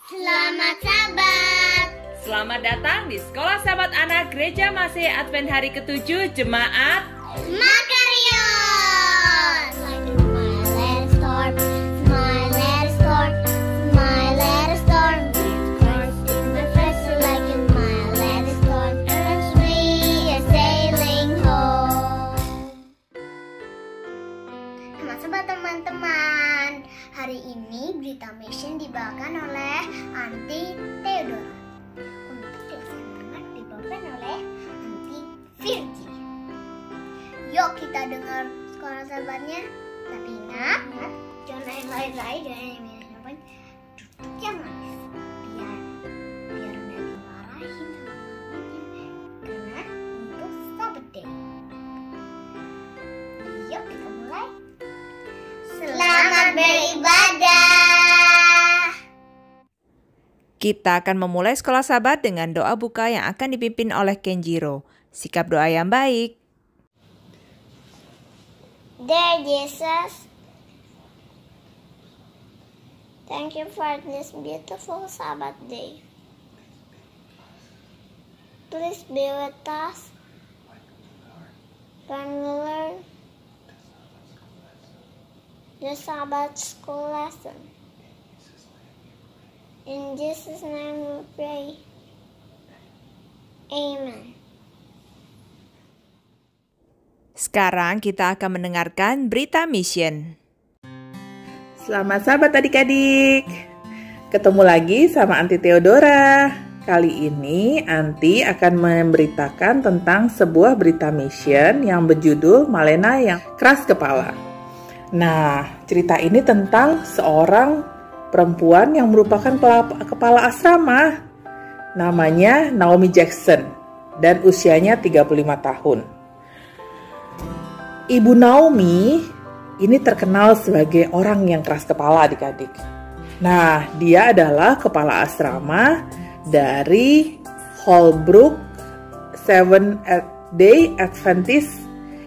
Selamat Sabat. Selamat datang di Sekolah Sahabat Anak Gereja Masih Advent hari ke-7 Jemaat Makarios. My little storm, my little storm, my little storm. Christ is my friend, so like in my little storm, and we are sailing home. Selamat Sabat teman-teman. Hari ini berita mission dibawakan oleh Aunty Theodora. Untuk dilaksanakan dibawakan oleh Aunty Virgi. Yuk kita dengar sekolah sahabatnya. Tapi ingat, jangan lain-lain, jangan yang minum. Duduk yang manis. Biar nggak dimarahin sama mamanya. Karena untuk Sabat Day. Yuk kita mulai. Selamat beribadah. Kita akan memulai Sekolah Sabat dengan doa buka yang akan dipimpin oleh Kenjiro. Sikap doa yang baik. Dear Jesus, thank you for this beautiful Sabbath day. Please be with us when we learn the Sabbath school lesson. In Jesus' name we pray. Amen. Sekarang kita akan mendengarkan berita mission. Selamat Sabat adik-adik. Ketemu lagi sama Aunty Theodora. Kali ini Aunty akan memberitakan tentang sebuah berita mission yang berjudul Malena yang keras kepala. Nah, cerita ini tentang seorang perempuan yang merupakan kepala asrama. Namanya Naomi Jackson dan usianya 35 tahun. Ibu Naomi ini terkenal sebagai orang yang keras kepala adik-adik. Nah, dia adalah kepala asrama dari Holbrook Seventh-day Adventist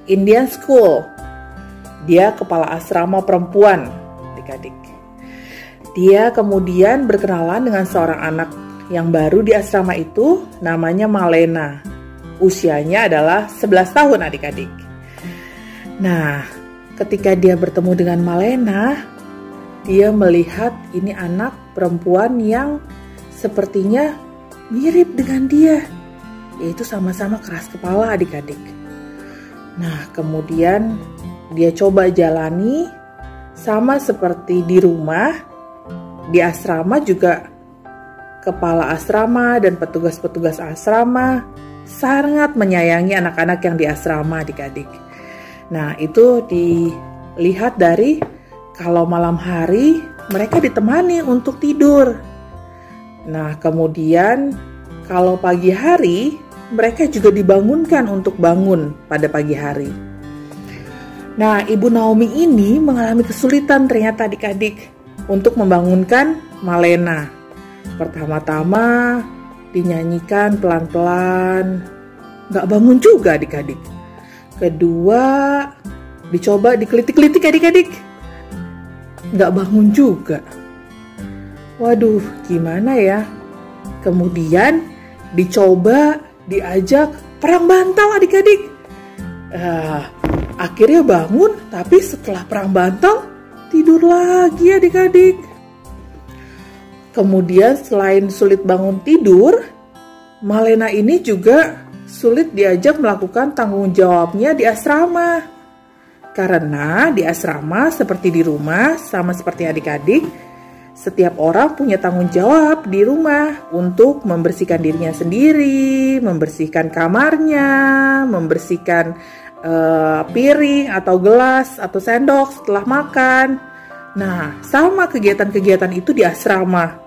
Indian School. Dia kepala asrama perempuan adik-adik. Dia kemudian berkenalan dengan seorang anak yang baru di asrama itu, namanya Malena. Usianya adalah 11 tahun adik-adik. Nah, ketika dia bertemu dengan Malena, dia melihat ini anak perempuan yang sepertinya mirip dengan dia, yaitu sama-sama keras kepala adik-adik. Nah, kemudian dia coba jalani sama seperti di rumah, di asrama juga kepala asrama dan petugas-petugas asrama sangat menyayangi anak-anak yang di asrama adik-adik. Nah, itu dilihat dari kalau malam hari mereka ditemani untuk tidur. Nah, kemudian kalau pagi hari mereka juga dibangunkan untuk bangun pada pagi hari. Nah, Ibu Naomi ini mengalami kesulitan ternyata adik-adik untuk membangunkan Malena. Pertama-tama dinyanyikan pelan-pelan, gak bangun juga adik-adik. Kedua, dicoba dikelitik-kelitik adik-adik, gak bangun juga. Waduh, gimana ya? Kemudian dicoba diajak perang bantal adik-adik. Akhirnya bangun, tapi setelah perang bantal tidur lagi adik-adik. Kemudian selain sulit bangun tidur, Malena ini juga sulit diajak melakukan tanggung jawabnya di asrama. Karena di asrama seperti di rumah, sama seperti adik-adik, setiap orang punya tanggung jawab di rumah untuk membersihkan dirinya sendiri, membersihkan kamarnya, membersihkan piring atau gelas atau sendok setelah makan. Nah, sama kegiatan-kegiatan itu di asrama.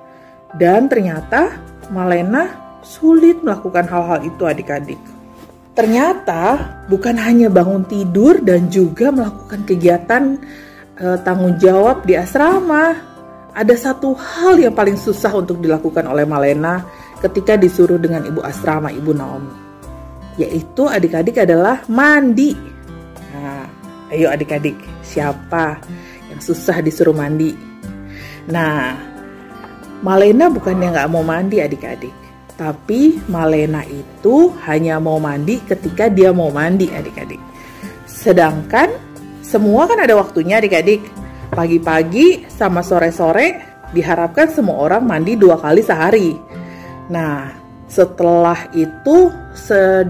Dan ternyata Malena sulit melakukan hal-hal itu adik-adik. Ternyata bukan hanya bangun tidur dan juga melakukan kegiatan tanggung jawab di asrama. Ada satu hal yang paling susah untuk dilakukan oleh Malena ketika disuruh dengan ibu asrama, Ibu Naomi. Yaitu adik-adik adalah mandi. Nah, ayo adik-adik, siapa yang susah disuruh mandi? Nah, Malena bukannya nggak mau mandi adik-adik, tapi Malena itu hanya mau mandi ketika dia mau mandi adik-adik. Sedangkan semua kan ada waktunya adik-adik. Pagi-pagi sama sore-sore diharapkan semua orang mandi 2 kali sehari. Nah, setelah itu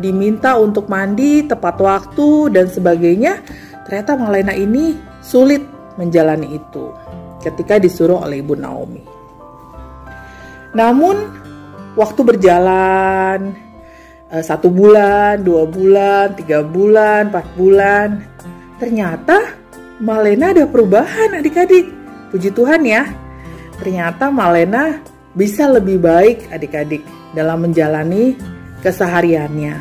diminta untuk mandi tepat waktu dan sebagainya, ternyata Malena ini sulit menjalani itu ketika disuruh oleh Ibu Naomi. Namun waktu berjalan 1 bulan, 2 bulan, 3 bulan, 4 bulan, ternyata Malena ada perubahan adik-adik. Puji Tuhan ya. Ternyata Malena bisa lebih baik adik-adik dalam menjalani kesehariannya.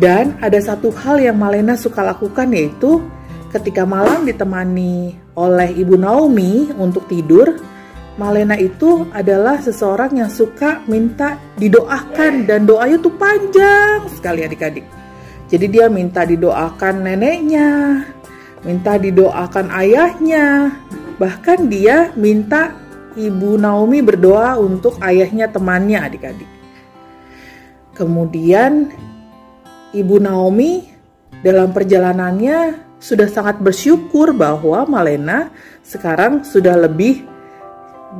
Dan ada satu hal yang Malena suka lakukan, yaitu ketika malam ditemani oleh Ibu Naomi untuk tidur, Malena itu adalah seseorang yang suka minta didoakan, dan doanya tuh panjang sekali adik-adik. Jadi dia minta didoakan neneknya, minta didoakan ayahnya, bahkan dia minta Ibu Naomi berdoa untuk ayahnya temannya adik-adik. Kemudian Ibu Naomi dalam perjalanannya sudah sangat bersyukur bahwa Malena sekarang sudah lebih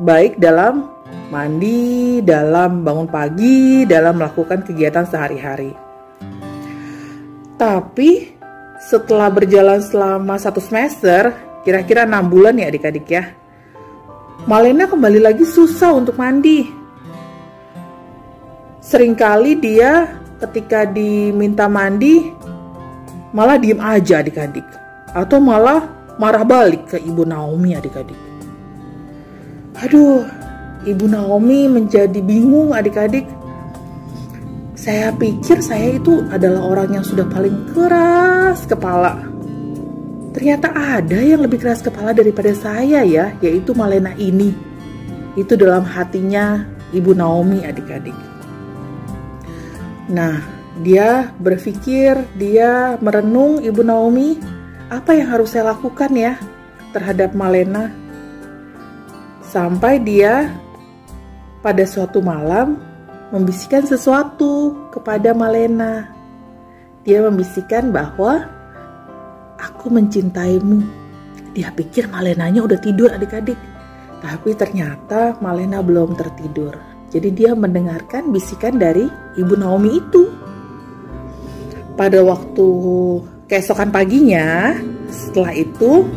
baik dalam mandi, dalam bangun pagi, dalam melakukan kegiatan sehari-hari. Tapi setelah berjalan selama 1 semester, kira-kira 6 bulan ya adik-adik ya, Malena kembali lagi susah untuk mandi. Seringkali dia ketika diminta mandi malah diem aja adik-adik, atau malah marah balik ke Ibu Naomi adik-adik. Aduh, Ibu Naomi menjadi bingung adik-adik. Saya pikir saya itu adalah orang yang sudah paling keras kepala. Ternyata ada yang lebih keras kepala daripada saya ya, yaitu Malena ini. Itu dalam hatinya Ibu Naomi adik-adik. Nah, dia berpikir, dia merenung, Ibu Naomi, apa yang harus saya lakukan ya terhadap Malena? Sampai dia pada suatu malam membisikkan sesuatu kepada Malena. Dia membisikkan bahwa aku mencintaimu. Dia pikir Malenanya udah tidur adik-adik, tapi ternyata Malena belum tertidur. Jadi dia mendengarkan bisikan dari Ibu Naomi itu. Pada waktu keesokan paginya, setelah itu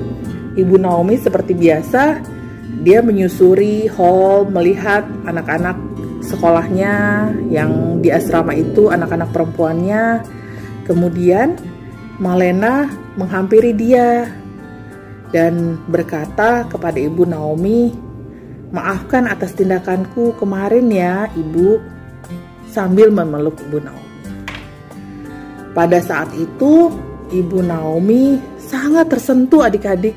Ibu Naomi seperti biasa, dia menyusuri hall melihat anak-anak sekolahnya yang di asrama itu, anak-anak perempuannya. Kemudian Malena menghampiri dia dan berkata kepada Ibu Naomi, maafkan atas tindakanku kemarin ya Ibu, sambil memeluk Ibu Naomi. Pada saat itu Ibu Naomi sangat tersentuh adik-adik.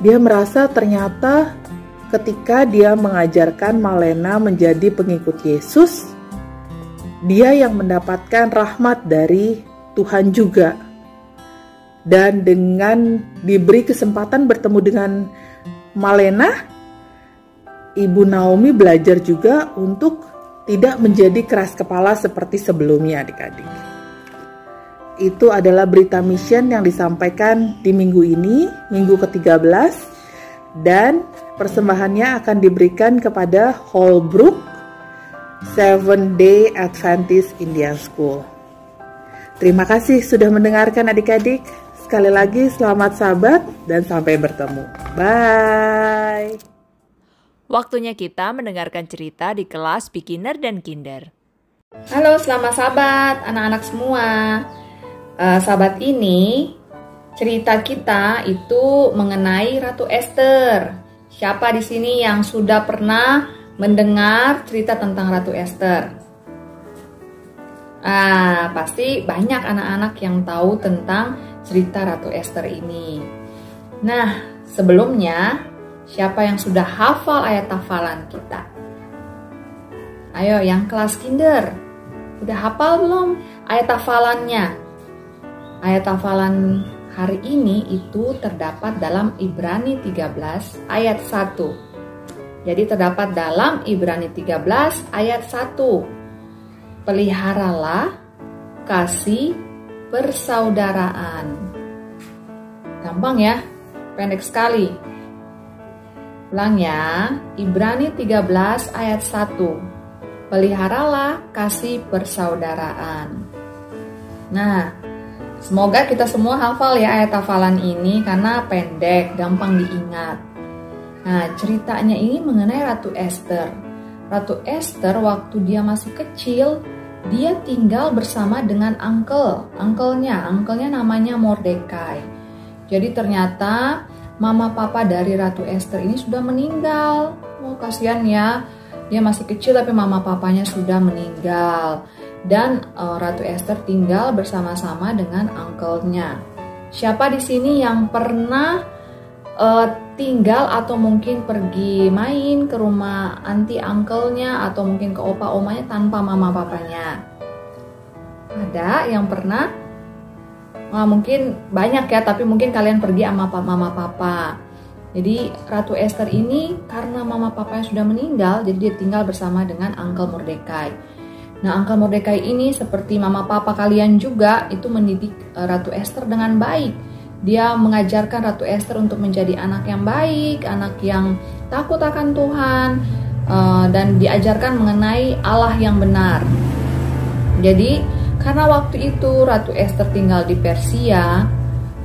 Dia merasa ternyata ketika dia mengajarkan Malena menjadi pengikut Yesus, dia yang mendapatkan rahmat dari Tuhan juga. Dan dengan diberi kesempatan bertemu dengan Malena, Ibu Naomi belajar juga untuk tidak menjadi keras kepala seperti sebelumnya adik-adik. Itu adalah berita mission yang disampaikan di minggu ini, minggu ke-13. Dan persembahannya akan diberikan kepada Holbrook Seventh-day Adventist Indian School. Terima kasih sudah mendengarkan adik-adik. Sekali lagi selamat sahabat dan sampai bertemu. Bye. Waktunya kita mendengarkan cerita di kelas beginner dan kinder. Halo, selamat sahabat, anak-anak semua. Sahabat ini, cerita kita itu mengenai Ratu Esther. Siapa di sini yang sudah pernah mendengar cerita tentang Ratu Esther? Pasti banyak anak-anak yang tahu tentang cerita Ratu Esther ini. Nah, sebelumnya, siapa yang sudah hafal ayat hafalan kita? Ayo, yang kelas kinder, udah hafal belum ayat hafalannya? Ayat hafalan hari ini itu terdapat dalam Ibrani 13 ayat 1. Jadi terdapat dalam Ibrani 13 ayat 1. Peliharalah kasih persaudaraan. Gampang ya, pendek sekali. Ulang ya, Ibrani 13 ayat 1. Peliharalah kasih persaudaraan. Nah, semoga kita semua hafal ya ayat hafalan ini karena pendek, gampang diingat. Nah, ceritanya ini mengenai Ratu Ester. Ratu Ester waktu dia masih kecil, dia tinggal bersama dengan Uncle-nya namanya Mordekai. Jadi ternyata mama papa dari Ratu Ester ini sudah meninggal. Oh, kasihan ya. Dia masih kecil tapi mama papanya sudah meninggal. Dan Ratu Ester tinggal bersama-sama dengan uncle-nya. Siapa di sini yang pernah tinggal atau mungkin pergi main ke rumah anti uncle-nya atau mungkin ke opa omanya tanpa mama papanya? Ada yang pernah? Mungkin banyak ya, tapi mungkin kalian pergi sama mama papa. Jadi Ratu Ester ini karena mama papanya sudah meninggal, jadi dia tinggal bersama dengan Uncle Mordekai. Nah, Uncle Mordekai ini seperti mama papa kalian juga itu mendidik Ratu Ester dengan baik. Dia mengajarkan Ratu Ester untuk menjadi anak yang baik, anak yang takut akan Tuhan, dan diajarkan mengenai Allah yang benar. Jadi karena waktu itu Ratu Ester tinggal di Persia.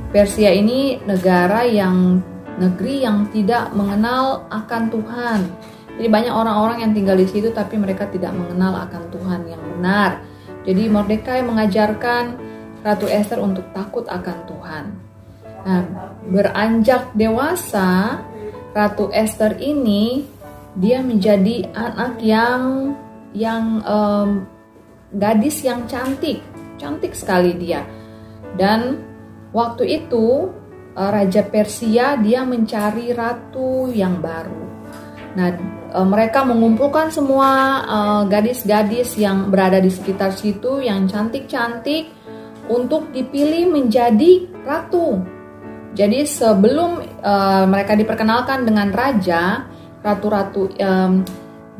Persia ini negeri yang tidak mengenal akan Tuhan. Jadi banyak orang-orang yang tinggal di situ tapi mereka tidak mengenal akan Tuhan yang benar. Jadi Mordekai mengajarkan Ratu Ester untuk takut akan Tuhan. Nah, beranjak dewasa, Ratu Ester ini dia menjadi anak yang gadis yang cantik sekali dia. Dan waktu itu Raja Persia dia mencari ratu yang baru. Nah, mereka mengumpulkan semua gadis-gadis yang berada di sekitar situ yang cantik-cantik untuk dipilih menjadi ratu. Jadi sebelum mereka diperkenalkan dengan raja, ratu-ratu,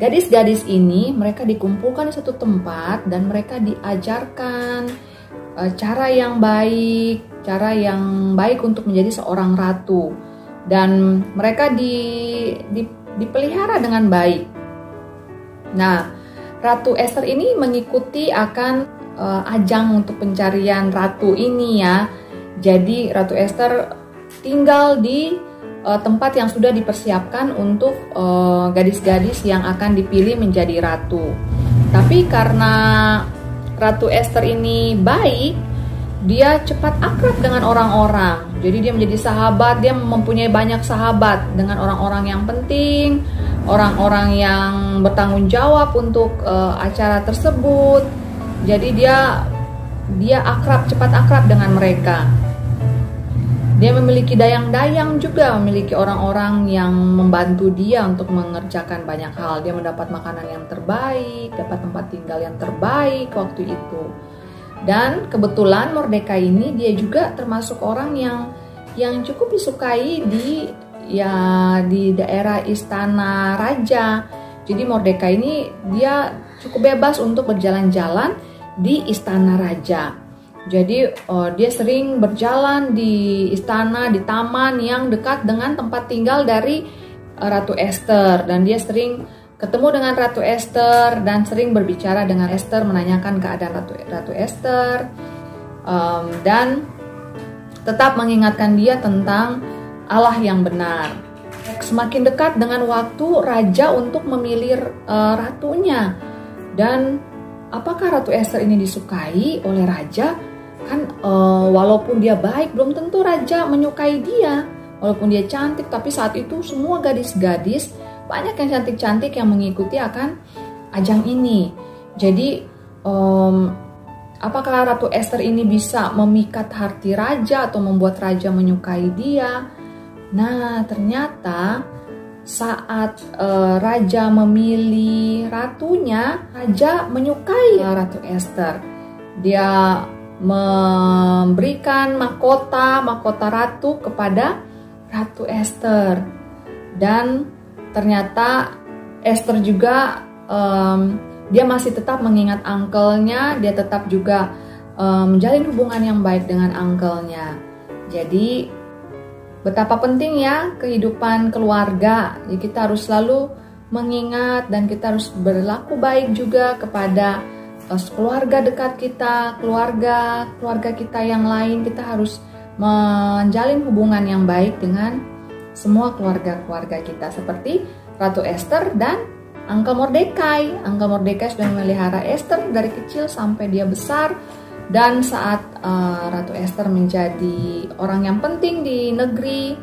gadis-gadis ini mereka dikumpulkan di satu tempat dan mereka diajarkan cara yang baik untuk menjadi seorang ratu, dan mereka dipelihara dengan baik. Nah, Ratu Ester ini mengikuti akan ajang untuk pencarian ratu ini ya. Jadi Ratu Ester tinggal di tempat yang sudah dipersiapkan untuk gadis-gadis yang akan dipilih menjadi ratu. Tapi karena Ratu Ester ini baik, dia cepat akrab dengan orang-orang. Jadi dia menjadi sahabat, dia mempunyai banyak sahabat dengan orang-orang yang penting, orang-orang yang bertanggung jawab untuk acara tersebut. Jadi dia cepat akrab dengan mereka. Dia memiliki dayang-dayang juga, memiliki orang-orang yang membantu dia untuk mengerjakan banyak hal. Dia mendapat makanan yang terbaik, dapat tempat tinggal yang terbaik waktu itu. Dan kebetulan Mordekai ini dia juga termasuk orang yang cukup disukai di daerah istana raja. Jadi Mordekai ini dia cukup bebas untuk berjalan-jalan di istana raja. Jadi dia sering berjalan di istana, di taman yang dekat dengan tempat tinggal dari Ratu Ester, dan dia sering ketemu dengan Ratu Ester dan sering berbicara dengan Ester, menanyakan keadaan Ratu Ester, dan tetap mengingatkan dia tentang Allah yang benar. Semakin dekat dengan waktu raja untuk memilih ratunya, dan apakah Ratu Ester ini disukai oleh raja? Kan walaupun dia baik, belum tentu raja menyukai dia. Walaupun dia cantik, tapi saat itu semua gadis-gadis, banyak yang cantik-cantik yang mengikuti akan ajang ini. Jadi apakah Ratu Ester ini bisa memikat hati raja atau membuat raja menyukai dia? Nah, ternyata saat raja memilih ratunya, raja menyukai Ratu Ester. Dia memberikan mahkota ratu kepada Ratu Ester, dan ternyata Esther juga dia masih tetap mengingat uncle-nya, dia tetap juga menjalin hubungan yang baik dengan uncle-nya. Jadi betapa penting ya kehidupan keluarga. Jadi kita harus selalu mengingat dan kita harus berlaku baik juga kepada keluarga dekat kita, keluarga kita yang lain. Kita harus menjalin hubungan yang baik dengan semua keluarga kita seperti Ratu Esther dan Uncle Mordekai. Uncle Mordekai sudah memelihara Esther dari kecil sampai dia besar, dan saat Ratu Esther menjadi orang yang penting di negeri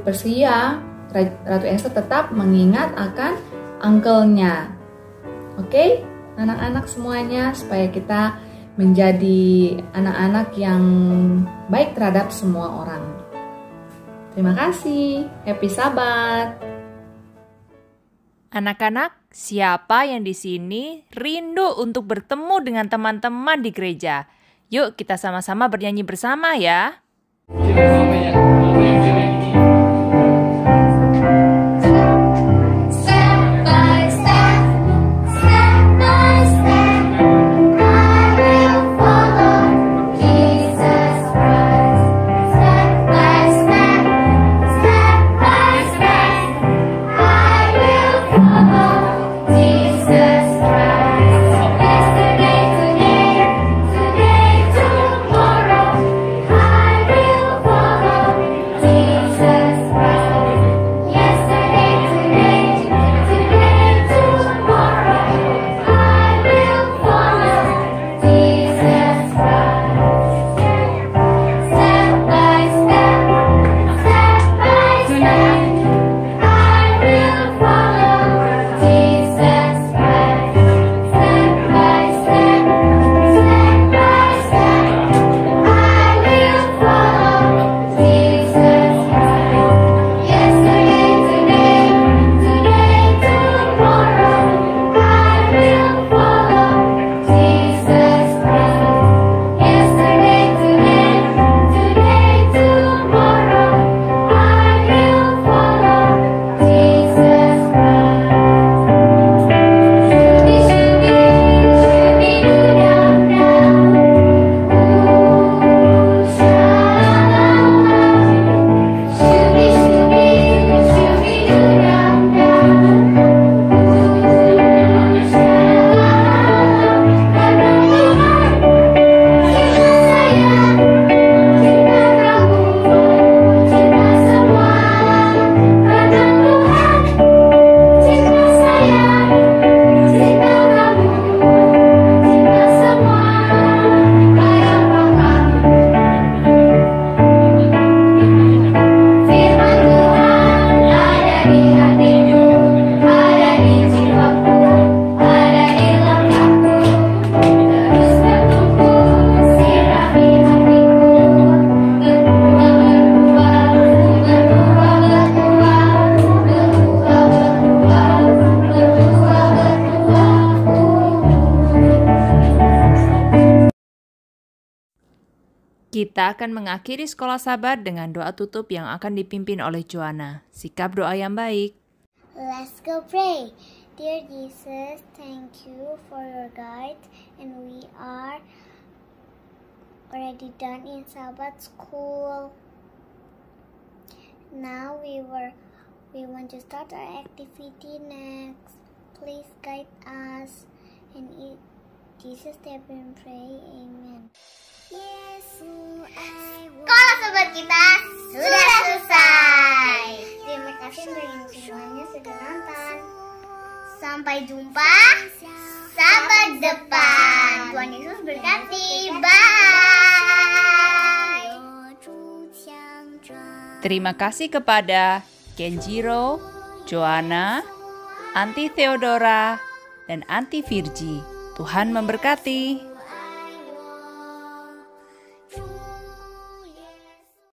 Persia, Ratu Esther tetap mengingat akan uncle-nya. Oke, anak-anak semuanya, supaya kita menjadi anak-anak yang baik terhadap semua orang. Terima kasih. Happy Sabat. Anak-anak, siapa yang di sini rindu untuk bertemu dengan teman-teman di gereja? Yuk kita sama-sama bernyanyi bersama ya. Kita akan mengakhiri sekolah Sabat dengan doa tutup yang akan dipimpin oleh Joanna. Sikap doa yang baik. Let's go pray. Dear Jesus, thank you for your guide, and we are already done in Sabbath school. Now we want to start our activity next. Please guide us, and in Jesus' name we pray. Amen. Sekolah Sabat kita sudah selesai. Terima kasih untuk yang semuanya sudah nonton. Sampai jumpa Sabat depan. Tuhan Yesus berkati. Bye. Terima kasih kepada Kenjiro, Joanna, Aunty Theodora, dan Aunty Virgi. Tuhan memberkati.